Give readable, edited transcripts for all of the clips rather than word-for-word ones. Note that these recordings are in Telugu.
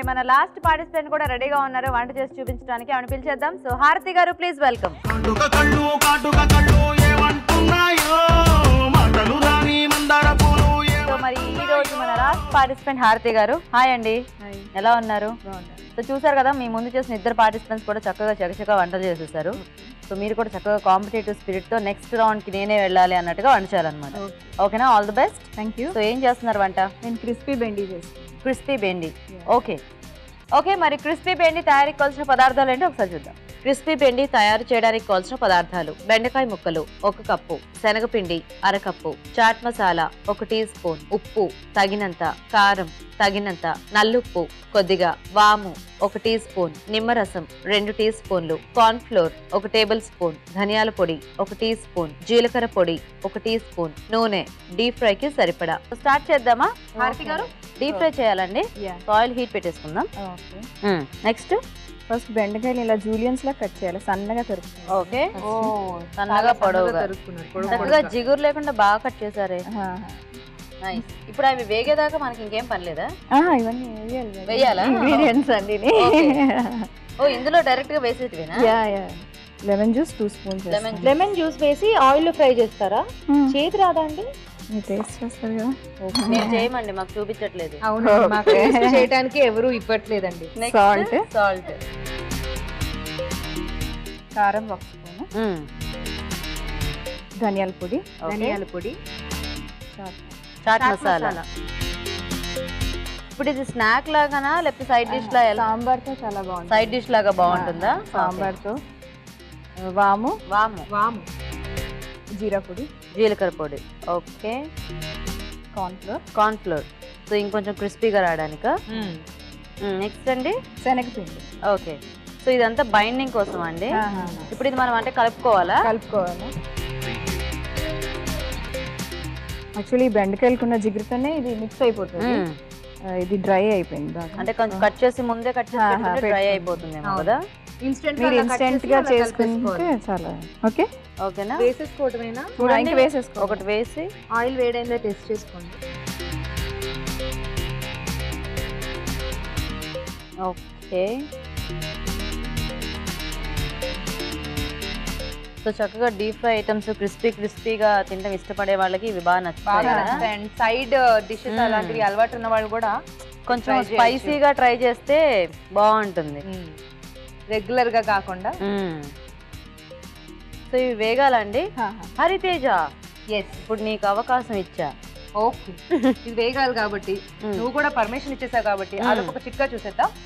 మరి మన లాస్ట్ పార్టిసిపెంట్ కూడా రెడీగా ఉన్నారు వంట చేసి చూపించడానికి. ఆవిడ పిలిచేద్దాం. సో హారతి గారు ప్లీజ్ వెల్కమ్. సో మరి ఈ రోజు మన లాస్ట్ పార్టిసిపెంట్ హారతి గారు. హాయ్ అండి, ఎలా ఉన్నారు? సో చూసారు కదా, మీ ముందు చేసిన ఇద్దరు పార్టిసిపెంట్స్ కూడా చక్కగా చకచకా వంటలు చేసేసారు. సో మీరు కూడా చక్కగా కాంపిటేటివ్ స్పిరిట్ తో నెక్స్ట్ రౌండ్ కి నేనే వెళ్ళాలి అన్నట్టుగా వంట చేయాలన్నమాట. ఓకేనా? All the best. Thank you. So ఏం చేస్తున్నారు వంట? నేను క్రిస్పీ బెండి చేస్తాను. క్రిస్పీ బెండి. ఓకే ఓకే, మరి క్రిస్పీ బెండి తయారీకి కావాల్సిన పదార్థాలు ఏంటో ఒకసారి చూద్దాం. క్రిస్పీ బెండి తయారు చేయడానికి కావాల్సిన పదార్థాలు: బెండకాయ ముక్కలు 1 కప్పు, శనగపిండి 1/2 cup, chaat masala 1 teaspoon, ఉప్పు తగినంత, కారం తగినంత, నల్లుప్పు కొద్దిగా, వాము 1 టీ స్పూన్, నిమ్మరసం 2 టీ స్పూన్లు, కార్న్ ఫ్లోర్ 1 టేబుల్ స్పూన్, ధనియాల పొడి 1 టీ స్పూన్, జీలకర్ర పొడి 1 టీ స్పూన్, నూనె డీప్ ఫ్రై కి సరిపడా. స్టార్ట్ చేద్దామా హారతి గారు? డీప్ ఫ్రై చేయాలండి. ఆయిల్ హీట్ పెట్టేసుకుందాం. నెక్స్ట్ ఫస్ట్ బెండకాయలు ఇలా జూలియన్స్ లా కట్ చేయాలి, సన్నగా తరుపుకోవాలి. ఓకే, సన్నగా పొడవుగా చక్కగా జిగురు లేకుండా బాగా కట్ చేశారే. ఇప్పుడు అవి వేగేదాకా మనకి ఇంకేం పని లేదా? ఇవన్నీ వేయాలా? ఇంగ్రీడియంట్స్ అండి. ఓ ఇందులో డైరెక్ట్ గా వేసేటివేనా? Lemon juice 2 spoons. Lemon juice వేసి ఆయిల్ లో ఫ్రై చేస్తారా? చేతి రాదా అండి? టేస్ట్ చేస్తారు కదా. మేము చేయమండి, మాకు చూపించట్లేదు. అవును, మాకు చేయడానికి ఎవరు ఇవ్వట్లేదండి. సాల్ట్, కారం 1 స్పూన్, ధనియాల పొడి, చాట్ మసాలా. ఇప్పుడు ఇది స్నాక్ లాగానా లేకపోతే సైడ్ డిష్ లా? సాంబార్ తో చాలా బాగుంటుంది. సైడ్ డిష్ లాగా బాగుంటుందా? సాంబార్ తో. వాము, జీలకర్ర పొడి. Okay, corn flour. సో ఇంకొంచెం క్రిస్పీగా రావడానికా? నెక్స్ట్ అండి శనగపిండి. ఓకే, సో ఇదంతా బైండింగ్ కోసం అండి. ఇప్పుడు ఇది మనం అంటే కలుపుకోవాలి. యాక్చువల్లీ బెండకాయలకున్న జిగురుతోనే ఇది మిక్స్ అయిపోతుంది. ఇది డ్రై అయిపోయింది బాగా. అంటే కొంచెం కట్ చేసి ముందే కట్ చేసి డ్రై అయిపోతుందేమో కదా. మీరు ఇన్స్టెంట్ గా చేసుకుంటే చాలా ఓకే. ఓకేనా? వేసేసుకోవటమేనా? ఒకటి వేసి ఆయిల్ వేడైందో టెస్ట్ చేసుకోండి. ఓకే, సో చక్కగా డీప్ ఫ్రై ఐటమ్స్ క్రిస్పీగా తినడం ఇష్టపడే వాళ్ళకి ఇవి బాగా నచ్చుతాయి. సైడ్ డిషెస్ అలాంటివి అలవాటు ఉన్న వాళ్ళు కూడా కొంచెం స్పైసీగా ట్రై చేస్తే బాగుంటుంది, రెగ్యులర్ గా కాకుండా. సో ఇవి వేగాలండి. హరితేజ, ఇప్పుడు నీకు అవకాశం ఇచ్చా. ఓకే, ఇది వేగాలి కాబట్టి నువ్వు కూడా పర్మిషన్ ఇచ్చేసావు కాబట్టి అదొక చిట్కా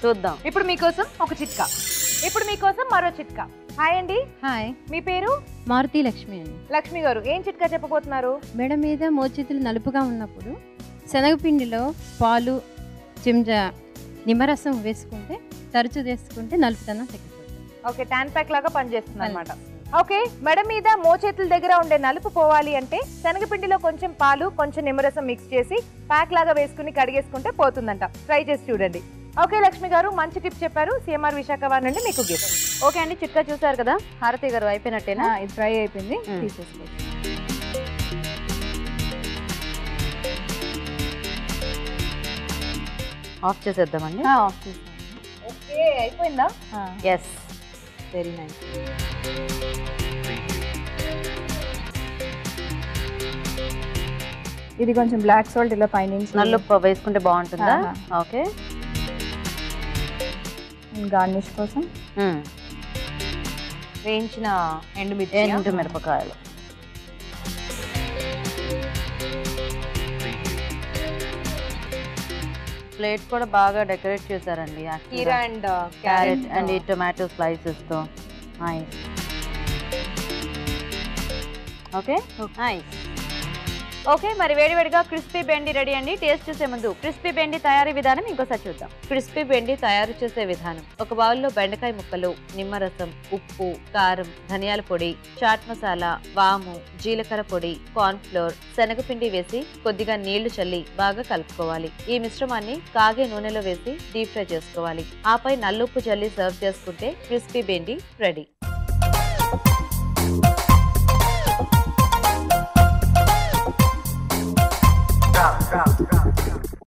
చూద్దాం. ఇప్పుడు మీకోసం ఒక చిట్కా, ఇప్పుడు మీకోసం మరో చిట్కా. హాయ్ అండి. హాయ్, మీ పేరు? మారుతి లక్ష్మి అండి. లక్ష్మి గారు, ఏం చిట్కా చెప్పబోతున్నారు? మెడ మీద మోచేతులు నలుపుగా ఉన్నప్పుడు శనగపిండిలో పాలు చెంచా నిమ్మరసం వేసుకుంటే, తరచూ వేసుకుంటే నలుపుతనం తగ్గిపోతుంది. ఓకే, ట్యాన్ ప్యాక్ లాగా పనిచేస్తుంది అనమాట. ఓకే, మెడ మీద మోచేతుల దగ్గర ఉండే నలుపు పోవాలి అంటే శనగపిండిలో కొంచెం పాలు, కొంచెం నిమ్మరసం మిక్స్ చేసి ప్యాక్ లాగా వేసుకుని కడిగేసుకుంటే పోతుందంట. ట్రై చేసి చూడండి. ఓకే లక్ష్మి గారు, మంచి టిప్ చెప్పారు. సిఎంఆర్ విశాఖపట్నం నుండి మీకు గిఫ్ట్. ఓకే అండి, చిట్కా చూసారు కదా. హారతి గారు అయిపోయినట్టేనా? ఇది ఫ్రై అయిపోయింది, తీసేసుకోవచ్చు. ఆఫ్ చేసేద్దామండి. ఆఫ్ చేసాను. ఓకే, అయిపోయిందా? Yes, very nice. ఇది కొంచెం బ్లాక్ సాల్ట్ ఇలా పైన నల్లుప్పు వేసుకుంటే బాగుంటుందా? ఓకే, గార్నిష్ కోసం వేయించిన ఎండు మిరపకాయలు. ప్లేట్ కూడా బాగా డెకరేట్ చేశారండి. కీరా అండ్ క్యారెట్ అండ్ ఈ టొమాటో స్లైసెస్ తో. నైస్. Okay nice. ఓకే, మరి వేడివేడిగా క్రిస్పీ బెండి రెడీ అండి. టేస్ట్ చూసే ముందు క్రిస్పీ బెండి తయారీ విధానం ఇంకోసారి చూద్దాం. క్రిస్పీ బెండి తయారు చేసే విధానం: ఒక బౌల్లో బెండకాయ ముక్కలు, నిమ్మరసం, ఉప్పు, కారం, ధనియాల పొడి, చాట్ మసాలా, వాము, జీలకర్ర పొడి, కార్న్ ఫ్లోర్, శనగపిండి వేసి కొద్దిగా నీళ్లు చల్లి బాగా కలుపుకోవాలి. ఈ మిశ్రమాన్ని కాగే నూనెలో వేసి డీప్ ఫ్రై చేసుకోవాలి. ఆపై నల్లుప్పు చల్లి సర్వ్ చేసుకుంటే క్రిస్పీ బెండి రెడీ.